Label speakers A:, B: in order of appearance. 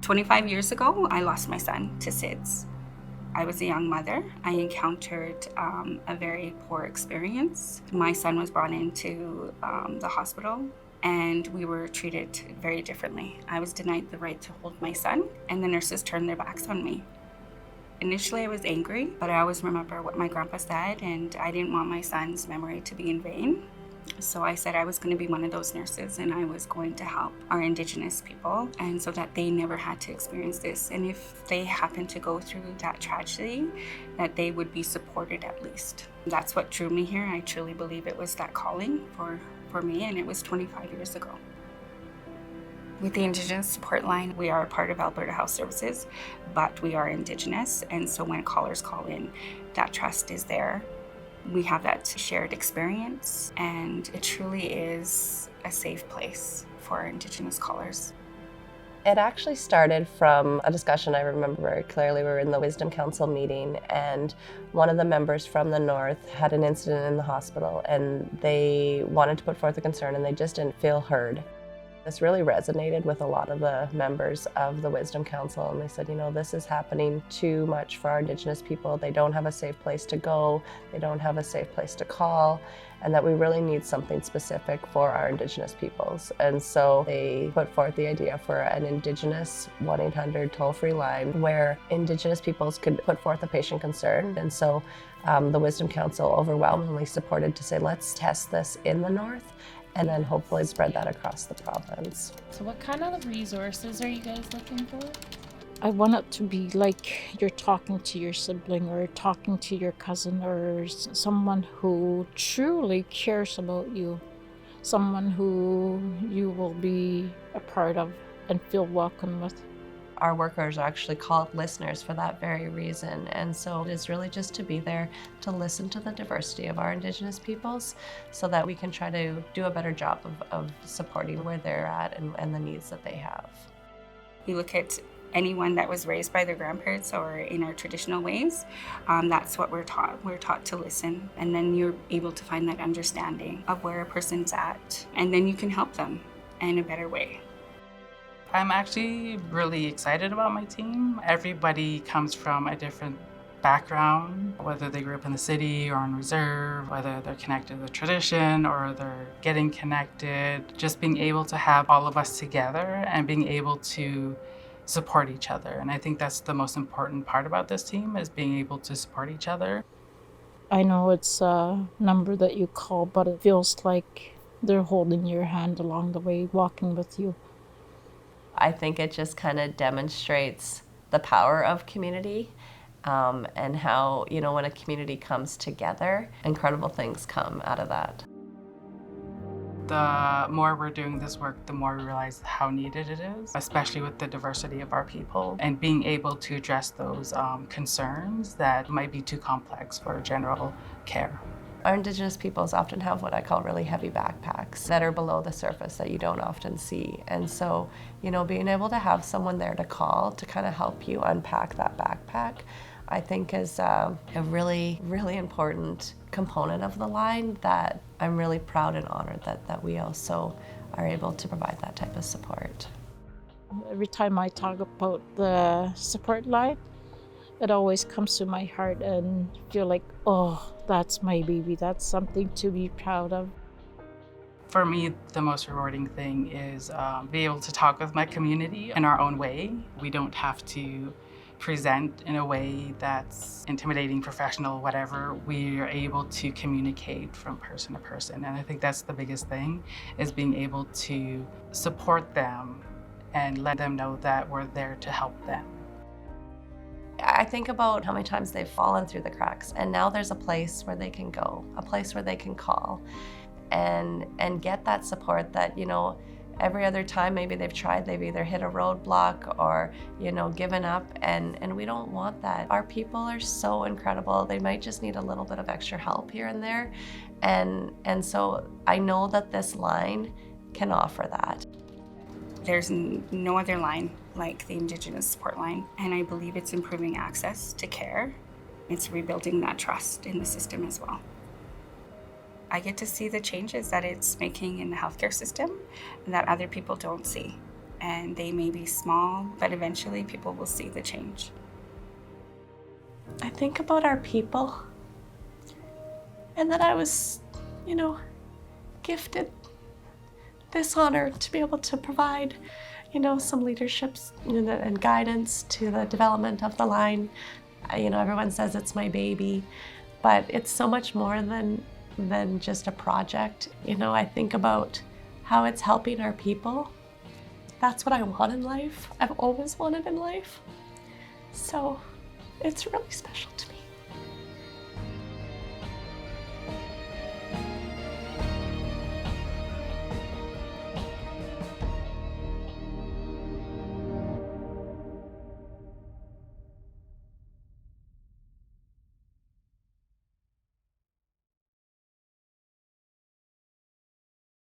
A: 25 years ago, I lost my son to SIDS. I was a young mother. I encountered a very poor experience. My son was brought into the hospital and we were treated very differently. I was denied the right to hold my son and the nurses turned their backs on me. Initially, I was angry, but I always remember what my grandpa said, and I didn't want my son's memory to be in vain. So I said I was going to be one of those nurses and I was going to help our Indigenous people, and so that they never had to experience this. And if they happen to go through that tragedy, that they would be supported at least. That's what drew me here. I truly believe it was that calling for me, and it was 25 years ago. With the Indigenous Support Line, we are a part of Alberta Health Services, but we are Indigenous, and so when callers call in, that trust is there. We have that shared experience, and it truly is a safe place for our Indigenous callers.
B: It actually started from a discussion I remember very clearly. We were in the Wisdom Council meeting, and one of the members from the North had an incident in the hospital, and they wanted to put forth a concern, and they just didn't feel heard. This really resonated with a lot of the members of the Wisdom Council, and they said, this is happening too much for our Indigenous people. They don't have a safe place to go, they don't have a safe place to call, and that we really need something specific for our Indigenous peoples. And so they put forth the idea for an Indigenous 1-800 toll-free line where Indigenous peoples could put forth a patient concern. And so the Wisdom Council overwhelmingly supported to say, let's test this in the North, and then hopefully spread that across the province.
C: So what kind of resources are you guys looking for?
D: I want it to be like you're talking to your sibling or talking to your cousin or someone who truly cares about you, someone who you will be a part of and feel welcome with.
B: Our workers are actually called listeners for that very reason, and so it is really just to be there to listen to the diversity of our Indigenous peoples so that we can try to do a better job of supporting where they're at and the needs that they have.
A: You look at anyone that was raised by their grandparents or in our traditional ways, that's what we're taught. We're taught to listen, and then you're able to find that understanding of where a person's at, and then you can help them in a better way.
E: I'm actually really excited about my team. Everybody comes from a different background, whether they grew up in the city or on reserve, whether they're connected to the tradition or they're getting connected. Just being able to have all of us together and being able to support each other. And I think that's the most important part about this team, is being able to support each other.
D: I know it's a number that you call, but it feels like they're holding your hand along the way, walking with you.
B: I think it just kind of demonstrates the power of community and how, when a community comes together, incredible things come out of that.
E: The more we're doing this work, the more we realize how needed it is, especially with the diversity of our people, and being able to address those concerns that might be too complex for general care.
B: Our Indigenous peoples often have what I call really heavy backpacks that are below the surface that you don't often see. And so, being able to have someone there to call to kind of help you unpack that backpack, I think is a really, really important component of the line that I'm really proud and honored that we also are able to provide that type of support.
D: Every time I talk about the support line, it always comes to my heart and feel like, oh, that's my baby. That's something to be proud of.
E: For me, the most rewarding thing is be able to talk with my community in our own way. We don't have to present in a way that's intimidating, professional, whatever. We are able to communicate from person to person. And I think that's the biggest thing, is being able to support them and let them know that we're there to help them.
B: I think about how many times they've fallen through the cracks, and now there's a place where they can go, a place where they can call and get that support that, every other time maybe they've tried, they've either hit a roadblock or, given up, and we don't want that. Our people are so incredible. They might just need a little bit of extra help here and there. And so I know that this line can offer that.
A: There's no other line like the Indigenous Support Line, and I believe it's improving access to care. It's rebuilding that trust in the system as well. I get to see the changes that it's making in the healthcare system that other people don't see. and they may be small, but eventually people will see the change.
F: I think about our people and that I was, gifted this honor to be able to provide, some leaderships and guidance to the development of the line. Everyone says it's my baby, but it's so much more than just a project. I think about how it's helping our people. That's what I want in life. I've always wanted in life. So it's really special to me.